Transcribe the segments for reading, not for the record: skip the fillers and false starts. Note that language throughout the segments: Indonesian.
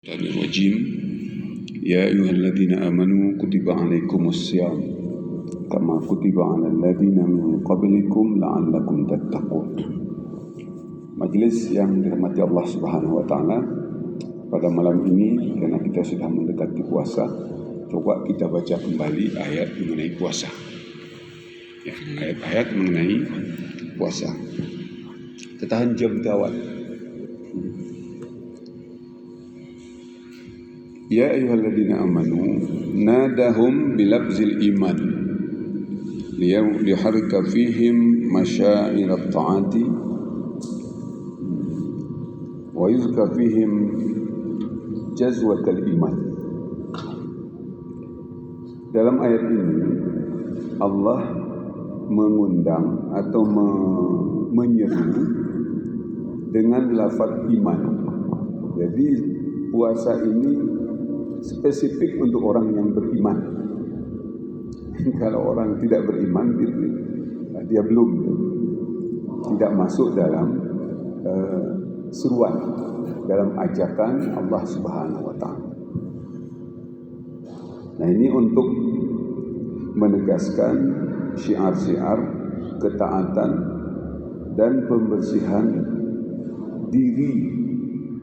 الرجيم يا أيها الذين آمنوا كتب عليكم الصيام كما كتب على الذين من قبلكم لعلكم تتقون. Majelis yang dirahmati Allah Subhanahu wa taala, pada malam ini karena kita sudah mendekati puasa, coba kita baca kembali ayat mengenai puasa. Ya, ayat-ayat mengenai puasa. Tetahan jam gawat. Ya ayyuhalladzina amanu nadahum bilabzil iman liharika fihim masyairat ta'ati wa yuzka fihim jazwatal iman. Dalam ayat ini Allah mengundang atau menyeru dengan lafaz iman. Jadi puasa ini spesifik untuk orang yang beriman. Kalau orang tidak beriman, dia belum tidak masuk dalam seruan, dalam ajakan Allah Subhanahu wa taala. Nah, ini untuk menegaskan syiar-syiar ketaatan dan pembersihan diri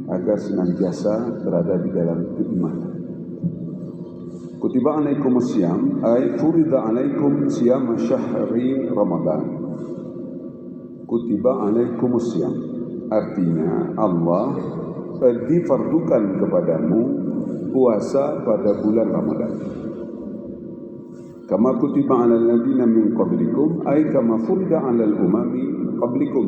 agar senantiasa berada di dalam keimanan. Kutiba alaikumus siyam ay furida alaikum siyam syahri Ramadan. Kutiba alaikumus siyam artinya Allah difardukan kepadamu puasa pada bulan Ramadan. Kama kutiba alal ladina min qablikum ay kama furida alal umami qablikum,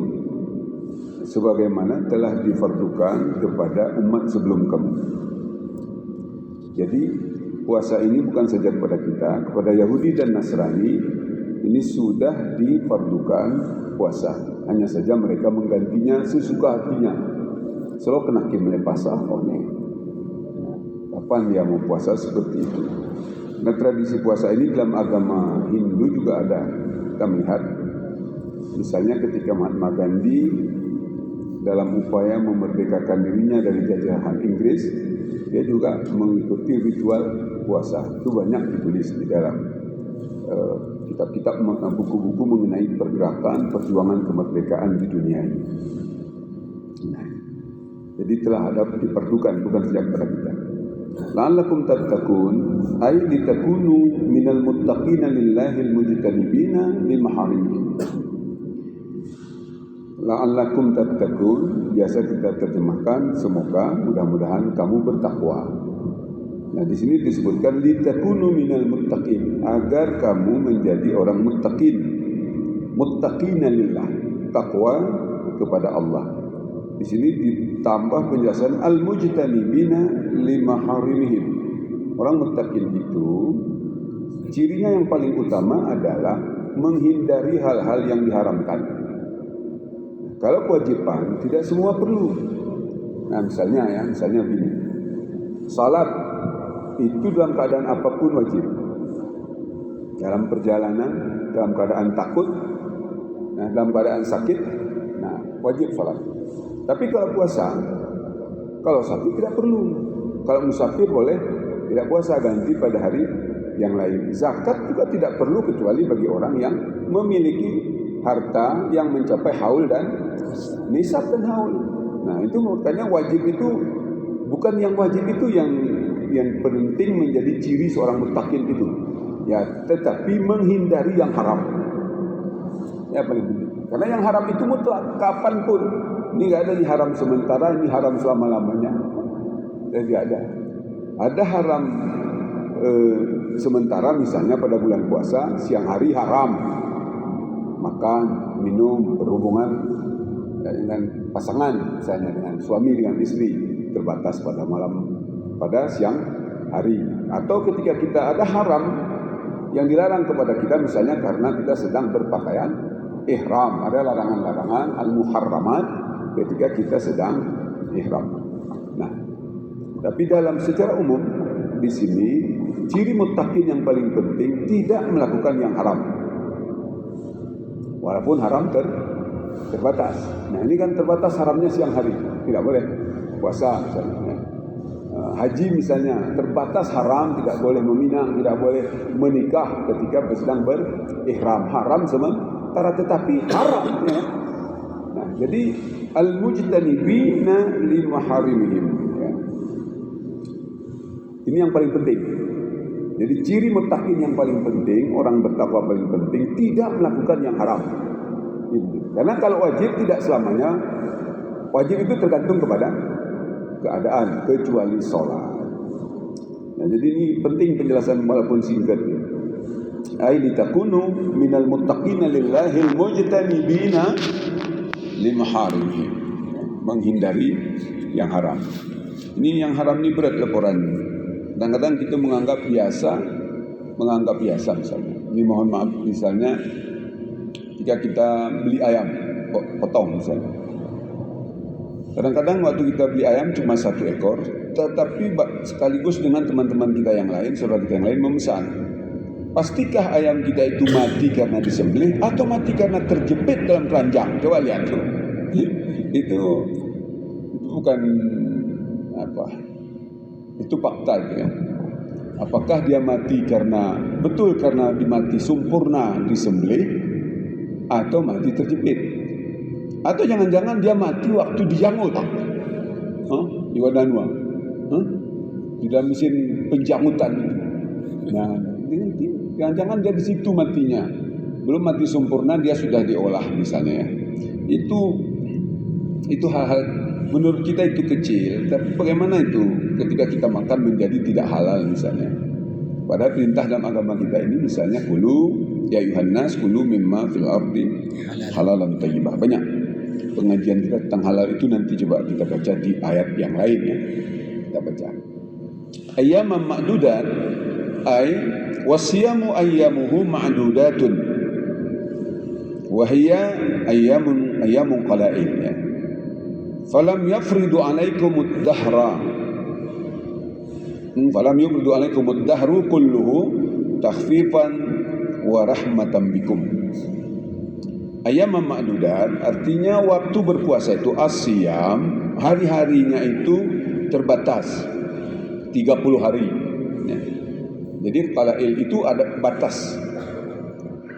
sebagaimana telah difardukan kepada umat sebelum kamu. Jadi puasa ini bukan saja kepada kita, kepada Yahudi dan Nasrani ini sudah difardukan puasa. Hanya saja mereka menggantinya sesuka hatinya. Selalu kena kimlepasa one. Kapan dia mau puasa seperti itu? Nah, tradisi puasa ini dalam agama Hindu juga ada. Kita melihat misalnya ketika Mahatma Gandhi dalam upaya memerdekakan dirinya dari jajahan Inggris, dia juga mengikuti ritual puasa. Itu banyak ditulis di dalam kitab-kitab, buku-buku mengenai pergerakan perjuangan kemerdekaan di dunia ini. Nah, jadi telah ada diperlukan, bukan sejak pada kita. La'allakum tattaqun ay litakunu minal muttaqina lillahil mujtanibina limaharimih. La'allakum tattaqun biasa kita terjemahkan semoga, mudah-mudahan kamu bertakwa. Nah, di sini disebutkan litakunu minal muttaqin, agar kamu menjadi orang muttaqin. Muttaqina lillah, takwa kepada Allah. Di sini ditambah penjelasan al-mujtanibina limaharimihim. Orang muttaqin itu cirinya yang paling utama adalah menghindari hal-hal yang diharamkan. Kalau kewajiban tidak semua perlu. Nah, misalnya begini. Salat itu dalam keadaan apapun wajib. Dalam perjalanan, dalam keadaan takut, dalam keadaan sakit, wajib salat. Tapi kalau puasa, kalau sakit tidak perlu. Kalau musafir boleh tidak puasa, ganti pada hari yang lain. Zakat juga tidak perlu kecuali bagi orang yang memiliki harta yang mencapai haul dan nisab dan haul. Nah, itu makanya wajib itu bukan yang wajib itu yang penting menjadi ciri seorang muttaqin itu. Ya, tetapi menghindari yang haram. Ya, paling penting. Karena yang haram itu mutlak kapanpun. Ini enggak ada di haram sementara, ini haram selama-lamanya. Jadi ada haram sementara, misalnya pada bulan puasa siang hari haram makan, minum, berhubungan dengan pasangan, misalnya dengan suami, dengan istri, terbatas pada siang hari. Atau ketika kita ada haram yang dilarang kepada kita, misalnya karena kita sedang berpakaian ihram, ada larangan-larangan al-muharramat ketika kita sedang ihram. Nah, tapi secara umum di sini ciri muttaqin yang paling penting tidak melakukan yang haram. Walaupun haram terbatas. Nah, ini kan terbatas haramnya siang hari, tidak boleh puasa misalnya. haji misalnya terbatas haram, tidak boleh meminang, tidak boleh menikah ketika sedang berihram, haram sementara tetapi haram ya. Nah, jadi al-mujtanibina li maharimihim ya. Ini yang paling penting. Jadi ciri muttaqin yang paling penting, orang bertakwa paling penting tidak melakukan yang haram. Karena kalau wajib tidak selamanya, wajib itu tergantung kepada keadaan, kecuali sholat. Nah, jadi ini penting penjelasan walaupun singkat. Ai litakunu minal muttaqina lillahil mujtanibina limaharimihi, menghindari yang haram. Ini yang haram ini berat laporannya. Kadang-kadang kita menganggap biasa misalnya. Ini mohon maaf misalnya jika kita beli ayam potong misalnya. Kadang-kadang waktu kita beli ayam cuma 1 ekor, tetapi sekaligus dengan teman-teman kita yang lain, saudara kita yang lain memesan. Pastikah ayam kita itu mati karena disembelih atau mati karena terjepit dalam keranjang? Coba lihat tuh. Itu bukan apa? Itu fakta itu ya. Apakah dia mati karena dimati sempurna disembelih atau mati terjepit? Atau jangan-jangan dia mati waktu dijangut? Di Wadanua? Di dalam mesin penjangutan. Nah, jangan-jangan dia di situ matinya. Belum mati sempurna dia sudah diolah misalnya ya. Itu hal-hal menurut kita itu kecil, tapi bagaimana itu ketika kita makan menjadi tidak halal misalnya. Padahal perintah dalam agama kita ini misalnya kulu ya ayuhan nas kulu mimma fil ardi halalan thayyibah. Banyak pengajian kita tentang halal itu nanti coba kita baca di ayat yang lainnya. Kita baca. Ayyaman ma'dudat ay wasiyamu ayyamuhu ma'dudatun wa hiya ayyamun qala'il ya. Falam yafridu alaikumud dahra dahru kulluhu takhfifan wa rahmatan bikum. Ayyaman ma'dudat artinya waktu berpuasa itu asyam, hari-harinya itu terbatas 30 hari ya. Jadi qalail itu ada batas.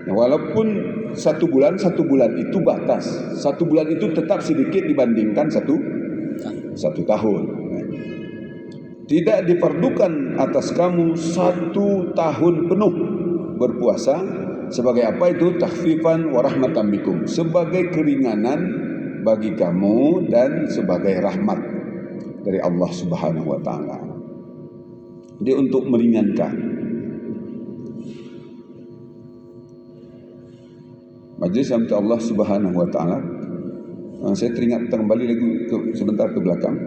Nah, walaupun satu bulan itu batas. 1 bulan itu tetap sedikit dibandingkan satu tahun. Tidak diperlukan atas kamu 1 tahun penuh berpuasa. Sebagai apa itu? Takhfifan wa rahmatan bikum. Sebagai keringanan bagi kamu dan sebagai rahmat dari Allah Subhanahu wa taala. Dia untuk meringankan. Majelis yang Allah Subhanahu wa taala. Saya teringat kembali lagi sebentar ke belakang.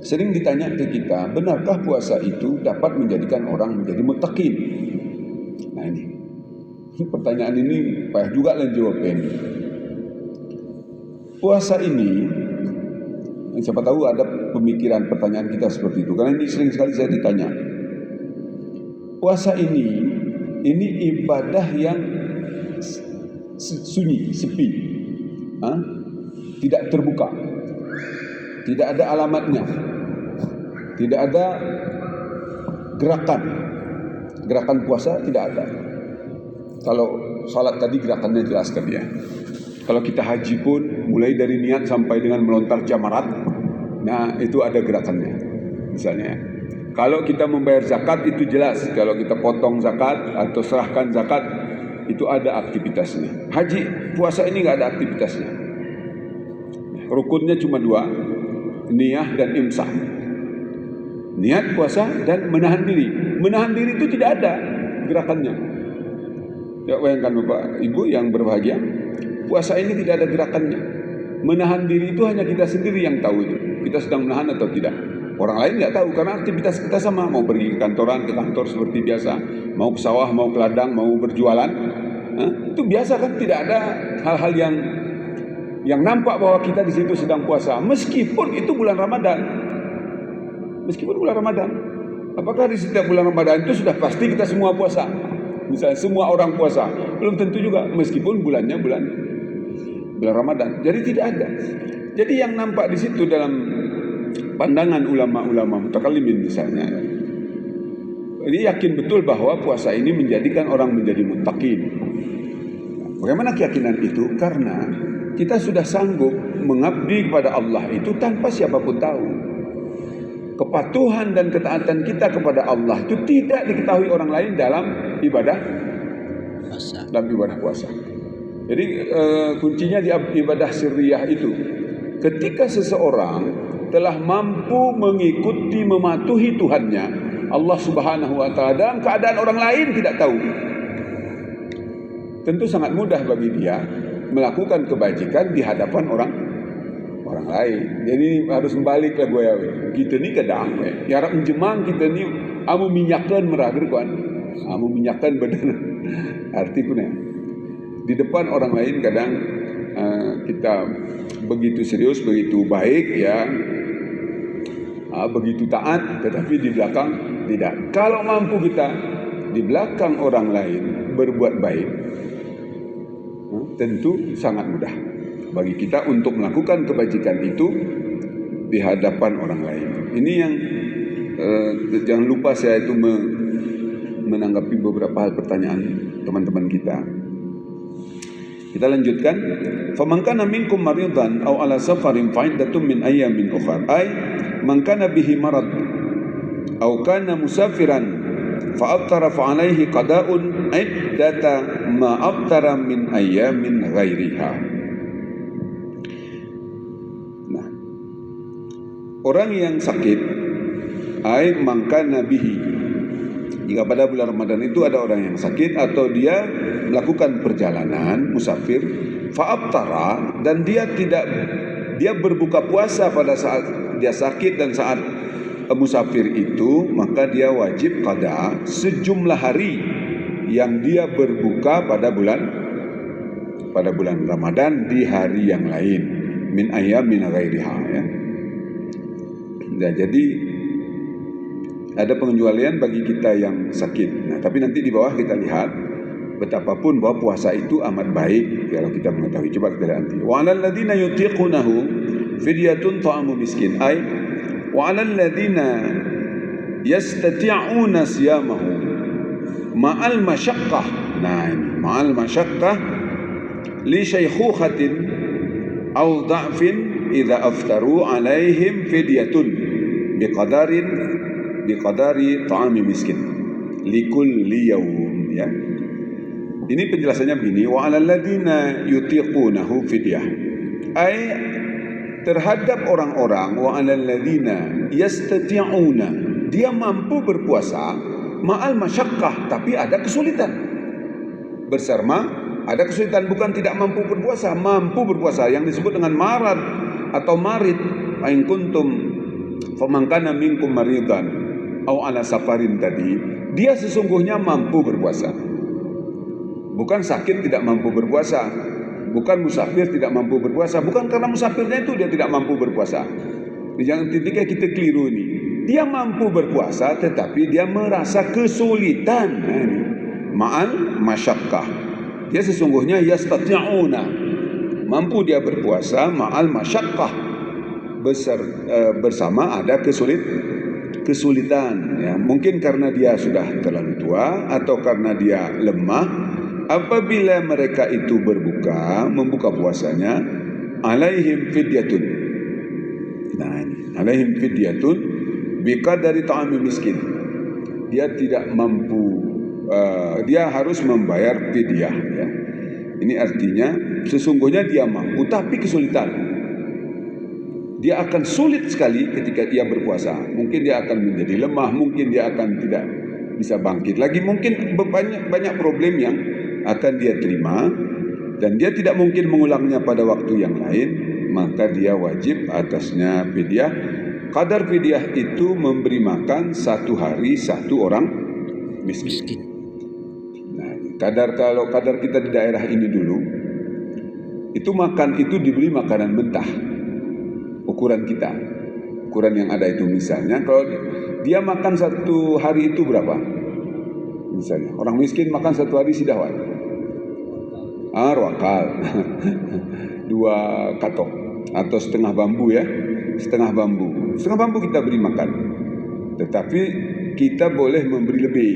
Sering ditanya ke kita, benarkah puasa itu dapat menjadikan orang menjadi muttaqin? Nah ini pertanyaan ini payah juga lah jawabnya. Puasa ini, siapa tahu ada pemikiran pertanyaan kita seperti itu. Karena ini sering sekali saya ditanya. Puasa ini ibadah yang sunyi, sepi, tidak terbuka, tidak ada alamatnya, tidak ada gerakan puasa tidak ada. Kalau salat tadi gerakannya jelas tadi ya. Kalau kita haji pun mulai dari niat sampai dengan melontar jamarat, nah itu ada gerakannya. Misalnya, kalau kita membayar zakat itu jelas. Kalau kita potong zakat atau serahkan zakat itu ada aktivitasnya. Haji, puasa ini nggak ada aktivitasnya. Rukunnya cuma 2, niyah dan imsak. Niat puasa dan menahan diri. Menahan diri itu tidak ada gerakannya. Ya, bayangkan Bapak Ibu yang berbahagia, puasa ini tidak ada gerakannya. Menahan diri itu hanya kita sendiri yang tahu itu. Kita sedang menahan atau tidak. Orang lain nggak tahu karena aktivitas kita sama. Mau pergi ke kantor seperti biasa. Mau ke sawah, mau ke ladang, mau berjualan. Itu biasa kan, tidak ada hal-hal yang nampak bahwa kita di situ sedang puasa. Meskipun itu bulan Ramadan. Apakah di setiap bulan Ramadan itu sudah pasti kita semua puasa? Misalnya semua orang puasa, belum tentu juga, meskipun bulannya bulan Ramadan. Jadi tidak ada. Jadi yang nampak di situ dalam pandangan ulama-ulama mutakallimin misalnya, ini yakin betul bahwa puasa ini menjadikan orang menjadi muttaqin. Bagaimana keyakinan itu? Karena kita sudah sanggup mengabdi kepada Allah itu tanpa siapapun tahu. Kepatuhan dan ketaatan kita kepada Allah itu tidak diketahui orang lain dalam ibadah puasa. Jadi kuncinya di ibadah sirriyah itu. Ketika seseorang telah mampu mengikuti, mematuhi Tuhannya, Allah Subhanahu wa Ta'ala, dalam keadaan orang lain tidak tahu, tentu sangat mudah bagi dia melakukan kebajikan di hadapan orang lain. Jadi harus membalik lah gue. Kita ni kadang ya harap menjemang kita ni amu minyakan merager kan, amu minyakan badan. Arti punya di depan orang lain kadang kita begitu serius, begitu baik ya, begitu taat, tetapi di belakang tidak. Kalau mampu kita di belakang orang lain berbuat baik, tentu sangat mudah bagi kita untuk melakukan kebajikan itu di hadapan orang lain. Ini yang jangan lupa saya itu menanggapi beberapa hal pertanyaan teman-teman kita. Kita lanjutkan. Faman kana minkum maridan aw ala safarin fa'iddatun min ayyamin ukhra. Ay man kana bihi marad aw kana musafiran fa'aftara fa'alaihi qada'un iddata ma aftara min ayyamin ghairiha. Nah, orang yang sakit ay man kana bihi, jika pada bulan Ramadan itu ada orang yang sakit atau dia melakukan perjalanan musafir, fa'aftara, dan dia berbuka puasa pada saat dia sakit dan saat musafir itu, maka dia wajib qada sejumlah hari yang dia berbuka pada bulan Ramadan di hari yang lain, min ayyamin ghairiha ya. Nah, jadi ada pengecualian bagi kita yang sakit. Nah, tapi nanti di bawah kita lihat betapapun bahwa puasa itu amat baik kalau kita mengetahui. Coba kita lihat nanti. Wa 'alal ladzina yutiqunahu fidyatun ta'amu miskin. Ay wa 'alal ladzina yastati'una siyamahu ma'al masyaqqah. Nah, ini ma'al masyaqqah li syaykhuhatin aw dha'fin idza aftaru 'alaihim fidyatun biqadari ta'ami miskin likulli yawm ya. Ini penjelasannya begini, wa 'alal ladzina yutiqunahu fidyah. Ai terhadap orang-orang, wa 'alal ladzina yastati'una, dia mampu berpuasa ma'al masyaqqah, tapi ada kesulitan. Bersama ada kesulitan, bukan tidak mampu berpuasa, mampu berpuasa yang disebut dengan marad atau marid. In kuntum faman kana minkum maridan aw ala safarin tadi, dia sesungguhnya mampu berpuasa. Bukan sakit tidak mampu berpuasa, bukan musafir tidak mampu berpuasa, bukan karena musafirnya itu dia tidak mampu berpuasa. Jangan ketika kita keliru ini, dia mampu berpuasa tetapi dia merasa kesulitan. Ma'al masyaqqah, dia sesungguhnya yastati'una, mampu dia berpuasa ma'al masyaqqah, bersama ada kesulitan ya. Mungkin karena dia sudah terlalu tua atau karena dia lemah. Apabila mereka itu membuka puasanya, alaihim fidyatun. Nah, ini alaihim fidyatun biqadari ta'ami miskin. Dia tidak mampu, dia harus membayar fidyah ya. Ini artinya sesungguhnya dia mampu tapi kesulitan. Dia akan sulit sekali ketika dia berpuasa. Mungkin dia akan menjadi lemah, mungkin dia akan tidak bisa bangkit lagi, mungkin banyak problem yang akan dia terima, dan dia tidak mungkin mengulangnya pada waktu yang lain, maka dia wajib atasnya fidyah. Kadar fidyah itu memberi makan satu hari satu orang miskin. Nah, kalau kadar kita di daerah ini dulu, itu makan itu dibeli makanan mentah. Ukuran kita, ukuran yang ada itu misalnya, kalau dia makan satu hari itu berapa? Misalnya orang miskin makan satu hari sidawat. Rwakal 2 katok atau setengah bambu ya, setengah bambu. Setengah mampu kita beri makan. Tetapi kita boleh memberi lebih.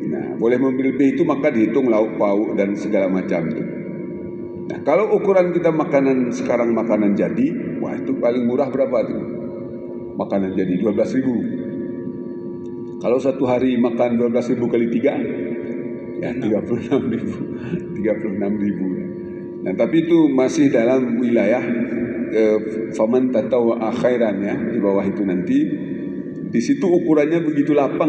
Nah, boleh memberi lebih itu maka dihitung lauk pauk dan segala macam itu. Nah, kalau ukuran kita makanan sekarang makanan jadi, wah itu paling murah berapa tuh? Makanan jadi 12.000. Kalau satu hari makan 12.000 kali 3, ya 36.000. 36.000. Nah, tapi itu masih dalam wilayah faman tatawwa khairan ya, di bawah itu nanti. Di situ ukurannya begitu lapang.